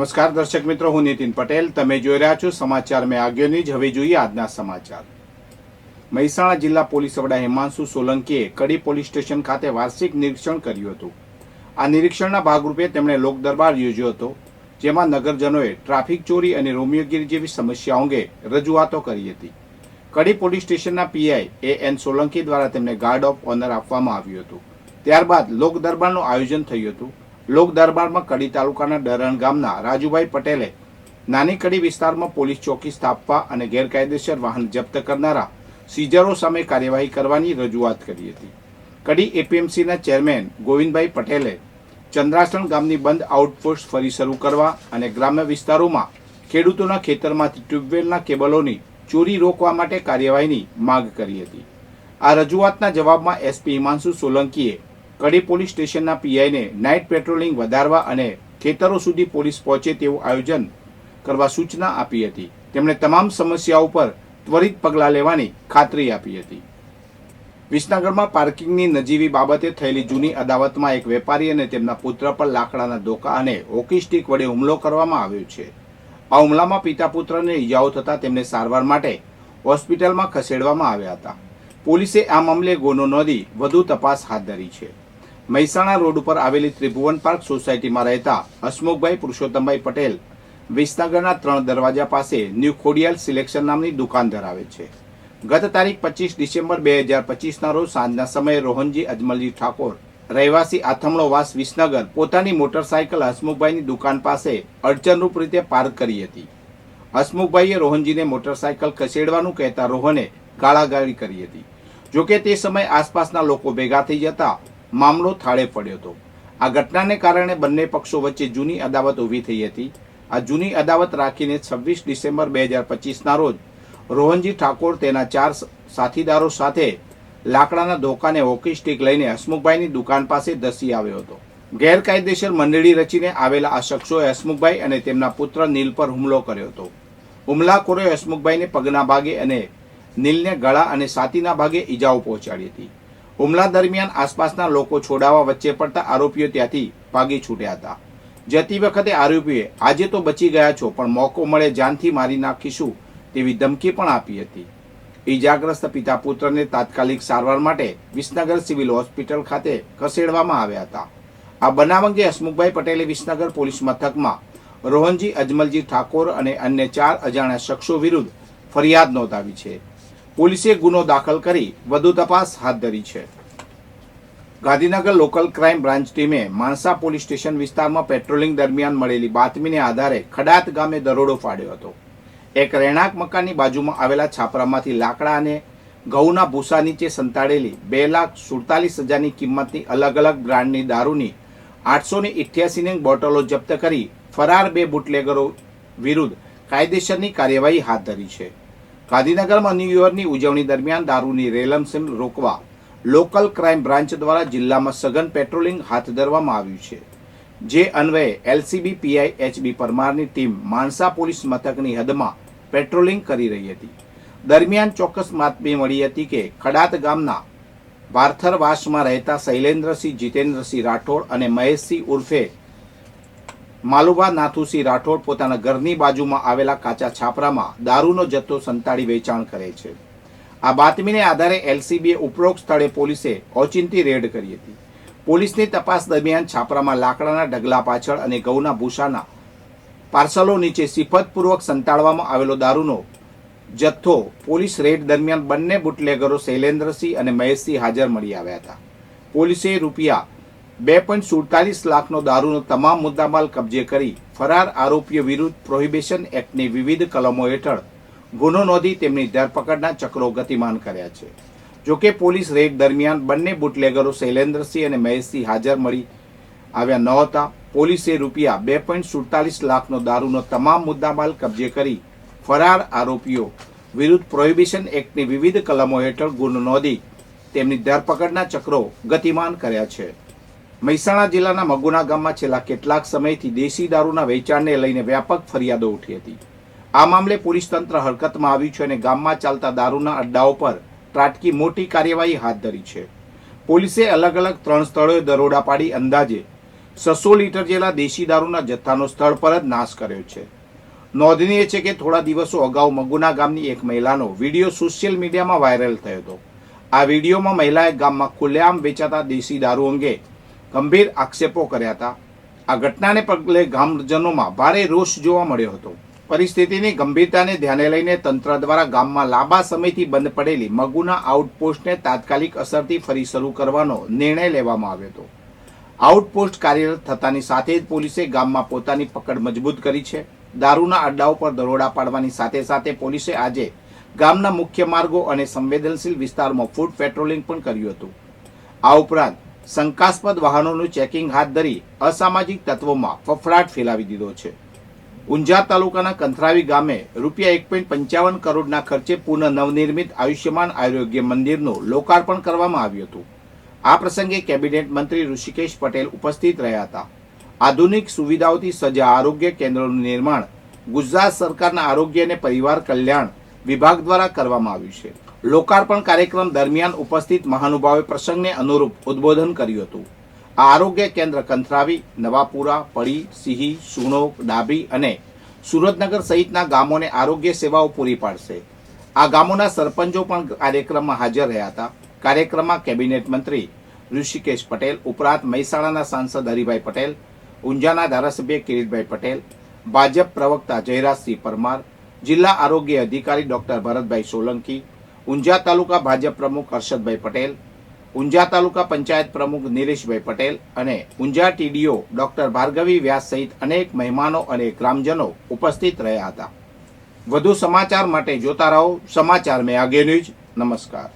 નમસ્કાર દર્શક મિત્રો, હું નીતિન પટેલ. તમે જોઈ રહ્યા છો સમાચાર મેં આગળની જ. હવે જોઈએ આજના સમાચાર. મહેસાણા જિલ્લા પોલીસ વડા હિમાંશુ સોલંકીએ કડી પોલીસ સ્ટેશન ખાતે વાર્ષિક નિરીક્ષણ કર્યું હતું. આ નિરીક્ષણના ભાગરૂપે તેમણે લોક દરબાર યોજ્યો હતો, જેમાં નગરજનોએ ટ્રાફિક ચોરી અને રોમિયોગીરી જેવી સમસ્યાઓ અંગે રજૂઆતો કરી હતી. કડી પોલીસ સ્ટેશનના પીઆઈ એ.એન. સોલંકી દ્વારા તેમને ગાર્ડ ઓફ ઓનર આપવામાં આવ્યું હતું. ત્યારબાદ લોક દરબારનું આયોજન થયું હતું. લોક દરબારમાં કડી તાલુકાના ડરણ ગામના રાજુભાઈ પટેલે નાની કડી વિસ્તારમાં પોલીસ ચોકી સ્થાપવા અને ગેરકાયદેસર વાહન જપ્ત કરનારા સીઝરો સામે કાર્યવાહી કરવાની રજૂઆત કરી હતી. કડી એપીએમસીના ચેરમેન ગોવિંદભાઈ પટેલે ચંદ્રાસણ ગામની બંધ આઉટપોસ્ટ ફરી શરૂ કરવા અને ગ્રામ્ય વિસ્તારોમાં ખેડૂતોના ખેતરમાંથી ટ્યુબવેલના કેબલોની ચોરી રોકવા માટે કાર્યવાહીની માંગ કરી હતી. આ રજૂઆતના જવાબમાં એસપી હિમાંશુ સોલંકીએ કડી પોલીસ સ્ટેશનના પીઆઈને નાઇટ પેટ્રોલિંગ વધારવા અને ખેતરો સુધી પોલીસ પહોંચે તેવું આયોજન કરવા સૂચના આપી હતી. તેમણે તમામ સમસ્યાઓ પર ત્વરિત પગલાં લેવાની ખાતરી આપી હતી. વિસનગરમાં પાર્કિંગની નજીવી બાબતે થયેલી જૂની અદાવતમાં એક વેપારી અને તેમના પુત્ર પર લાકડાના ધોકા અને હોકી સ્ટીક વડે હુમલો કરવામાં આવ્યો છે. આ હુમલામાં પિતા પુત્રને ઈજાઓ થતાં તેમને સારવાર માટે હોસ્પિટલમાં ખસેડવામાં આવ્યા હતા. પોલીસે આ મામલે ગુનો નોંધી વધુ તપાસ હાથ ધરી છે. મહેસાણા રોડ ઉપર આવેલી ત્રિભુવન પાર્ક સોસાયટીમાં રહેતા હસમુખભાઈ પુરુષોત્તમભાઈ પટેલ વિસનગરના 3 દરવાજા પાસે ન્યૂ ખોડિયાલ સિલેક્શન નામની દુકાન ધરાવે છે. ગત તારીખ 25 ડિસેમ્બર 2025ના રોજ સાંજના સમયે રોહનજી અજમલજી ઠાકોર રહેવાસી આથમણોવાસ વિસનગર પોતાની મોટરસાયકલ હસમુખભાઈની દુકાન પાસે અડચણરૂપ રીતે પાર્ક કરી હતી. હસમુખભાઈએ રોહનજીને મોટરસાયકલ ખસેડવાનું કહેતા રોહને ગાળાગાળી કરી હતી. જોકે તે સમયે આસપાસના લોકો ભેગા થઈ જતા મામલો થાળે પડ્યો હતો. આ ઘટનાને કારણે બંને પક્ષો વચ્ચે જૂની અદાવત ઊભી થઈ હતી. આ જૂની અદાવત રાખીને 26 ડિસેમ્બર 2025ના રોજ રોહનજી ઠાકોર તેના 4 સાથીદારો સાથે લાકડાના ધોકાને હોકી સ્ટીક લઈને હસમુખભાઈની દુકાન પાસે ધસી આવ્યો હતો. ગેરકાયદેસર મંડળી રચીને આવેલા આ શખ્સોએ હસમુખભાઈ અને તેમના પુત્ર નીલ પર હુમલો કર્યો હતો. હુમલાખોરોએ હસમુખભાઈને પગના ભાગે અને નીલને ગળા અને છાતીના ભાગે ઈજાઓ પહોંચાડી હતી. હુમલા દરમિયાન આસપાસના લોકો છોડાવવા વચ્ચે પડતા આરોપીઓ ત્યાંથી ભાગી છૂટ્યા હતા. જતી વખતે આરોપીએ આજે તો બચી ગયા છો, પણ મોકો મળે જાનથી મારી નાખીશું તેવી ધમકી પણ આપી હતી. ઈજાગ્રસ્ત પિતા પુત્રને તાત્કાલિક સારવાર માટે વિસનગર સિવિલ હોસ્પિટલ ખાતે ખસેડવામાં આવ્યા હતા. આ બનાવ અંગે હસમુખભાઈ પટેલે વિસનગર પોલીસ મથકમાં રોહનજી અજમલજી ઠાકોર અને અન્ય 4 અજાણ્યા શખ્સો વિરુદ્ધ ફરિયાદ નોંધાવી છે. પોલીસે ગુનો દાખલ કરી વધુ તપાસ હાથ ધરી છે. ગાંધીનગર લોકલ ક્રાઇમ બ્રાન્ચ ટીમે માણસા પોલીસ સ્ટેશન વિસ્તારમાં પેટ્રોલિંગ દરમિયાન મળેલી બાતમીને આધારે ખડાત ગામે દરોડો પાડ્યો હતો. એક રહેણાંક મકાનની બાજુમાં આવેલા છાપરામાંથી લાકડા અને ઘઉંના ભૂસા નીચે સંતાડેલી 2,47,000ની કિંમતની અલગ અલગ બ્રાન્ડની દારૂની 888 નંગ બોટલો જપ્ત કરી ફરાર 2 બુટલેગરો વિરુદ્ધ કાયદેસરની કાર્યવાહી હાથ ધરી છે. ગાંધીનગરમાં ન્યૂ યરની ઉજવણી દરમિયાન દારૂની રેલમસેમ રોકવા લોકલ ક્રાઇમ બ્રાન્ચ દ્વારા જિલ્લામાં સઘન પેટ્રોલિંગ હાથ ધરવામાં આવ્યું છે. જે અન્વયે એલસીબી પીઆઈ એચબી પરમારની ટીમ માણસા પોલીસ મથકની હદમાં પેટ્રોલિંગ કરી રહી હતી. દરમિયાન ચોક્કસ બાતમી મળી હતી કે ખડાત ગામના વાર્થરવાસમાં રહેતા શૈલેન્દ્રસિંહ જીતેન્દ્રસિંહ રાઠોડ અને મહેશસિંહ ઉર્ફે માલુબા નાથુસિંહ રાઠોડ પોતાના ઘરની બાજુમાં આવેલા કાચા છાપરામાં દારૂનો જથ્થો સંતાડી વેચાણ કરે છે. આ બાતમીને આધારે એલસીબીએ ઉપરોક્ત સ્થળે પોલીસે ઓચિંતી રેડ કરી હતી. પોલીસની તપાસ દરમિયાન છાપરામાં લાકડાના ઢગલા પાછળ અને ઘઉંના ભૂસાના પાર્સલો નીચે સિફતપૂર્વક સંતાડવામાં આવેલો દારૂનો જથ્થો પોલીસ રેડ દરમિયાન બંને બુટલેગરો શૈલેન્દ્રસિંહ અને મહેશસિંહ હાજર મળી આવ્યા હતા. પોલીસે રૂપિયા 2.47 લાખનો દારૂનો તમામ મુદ્દામાલ કબજે કરી ફરાર આરોપીઓ વિરુદ્ધ પ્રોહિબિશન એક્ટની વિવિધ કલમો હેઠળ ગુનો નોંધી તેમની ધરપકડના ચક્રો ગતિમાન કર્યા છે. જોકે પોલીસ રેડ દરમિયાન બંને બુટલેગરો શૈલેન્દ્રસિંહ અને મહેશસિંહ હાજર મળી આવ્યા નહોતા. પોલીસે રૂપિયા 2.47 લાખનો દારૂનો તમામ મુદ્દામાલ કબજે કરી ફરાર આરોપીઓ વિરુદ્ધ પ્રોહિબિશન એક્ટની વિવિધ કલમો હેઠળ ગુનો નોંધી તેમની ધરપકડના ચક્રો ગતિમાન કર્યા છે. મહેસાણા જિલ્લાના મગુના ગામમાં છેલ્લા કેટલાક સમયથી દેશી દારૂના વેચાણને લઈને વ્યાપક ફરિયાદો ઉઠી હતી. આ મામલે પોલીસ તંત્ર હરકતમાં આવ્યું છે અને ગામમાં ચાલતા દારૂના અડ્ડાઓ પર ત્રાટકી મોટી કાર્યવાહી હાથ ધરી છે. પોલીસે અલગ અલગ 3 સ્થળોએ દરોડા પાડી અંદાજે 600 લીટર જેટલા દેશી દારૂના જથ્થાનો સ્થળ પર જ નાશ કર્યો છે. નોંધનીય છે કે થોડા દિવસો અગાઉ મગુના ગામની એક મહિલાનો વિડીયો સોશિયલ મીડિયામાં વાયરલ થયો હતો. આ વિડીયોમાં મહિલાએ ગામમાં ખુલ્લેઆમ વેચાતા દેશી દારૂ અંગે ગંભીર આક્ષેપો કર્યા હતા. આ ઘટનાને પગલે ગામજનોમાં ભારે રોષ જોવા મળ્યો હતો. પરિસ્થિતિની ગંભીરતાને ધ્યાને લઈને તંત્ર દ્વારા ગામમાં લાંબા સમયથી બંધ પડેલી મગુના આઉટપોસ્ટને તાત્કાલિક અસરથી ફરી શરૂ કરવાનો નિર્ણય લેવામાં આવ્યો હતો. આઉટપોસ્ટ કાર્યરત થતાની સાથે જ પોલીસે ગામમાં પોતાની પકડ મજબૂત કરી છે. દારૂના અડ્ડાઓ પર દરોડા પાડવાની સાથે સાથે પોલીસે આજે ગામના મુખ્ય માર્ગો અને સંવેદનશીલ વિસ્તારમાં ફૂટ પેટ્રોલિંગ પણ કર્યું હતું. આ ઉપરાંત શંકાસ્પદ વાહનોનું ચેકિંગ હાથ ધરી અસામાજિક તત્વોમાં ફફડાટ ફેલાવી દીધો છે. ઊંઝા તાલુકાના કંથરાવી ગામે ₹1.55 કરોડના ખર્ચે પુનઃ નવનિર્મિત આયુષ્યમાન આરોગ્ય મંદિરનું લોકાર્પણ કરવામાં આવ્યું હતું. આ પ્રસંગે કેબિનેટ મંત્રી ઋષિકેશ પટેલ ઉપસ્થિત રહ્યા હતા. આધુનિક સુવિધાઓથી સજ્જ આરોગ્ય કેન્દ્રનું નિર્માણ ગુજરાત સરકારના આરોગ્ય અને પરિવાર કલ્યાણ વિભાગ દ્વારા કરવામાં આવ્યું છે. લોકાર્પણ કાર્યક્રમ દરમિયાન ઉપસ્થિત મહાનુભાવોએ પ્રસંગને અનુરૂપ ઉદ્બોધન કર્યું હતું. આ આરોગ્ય કેન્દ્ર કંથરાવી, નવાપુરા, પડી, સિંહી, સુણોક, ડાભી અને સુરતનગર સહિતના ગામોને આરોગ્ય સેવાઓ પૂરી પાડશે. આ ગામોના સરપંચો પણ કાર્યક્રમમાં હાજર રહ્યા હતા. કાર્યક્રમમાં કેબિનેટ મંત્રી ઋષિકેશ પટેલ ઉપરાંત મહેસાણાના સાંસદ હરિભાઈ પટેલ, ઊંઝાના ધારાસભ્ય કિરીટભાઈ પટેલ, ભાજપ પ્રવક્તા જયરાજસિંહ પરમાર, જિલ્લા આરોગ્ય અધિકારી ડોક્ટર ભરતભાઈ સોલંકી, ઊંઝા તાલુકા ભાજપ પ્રમુખ હર્ષદભાઈ પટેલ, ઊંઝા તાલુકા પંચાયત પ્રમુખ નિલેશભાઈ પટેલ અને ઊંઝા ટીડીઓ ડોક્ટર ભાર્ગવી વ્યાસ સહિત અનેક મહેમાનો અને ગ્રામજનો ઉપસ્થિત રહ્યા હતા. વધુ સમાચાર માટે જોતા રહો સમાચાર મેં આગે ન્યૂઝ. નમસ્કાર.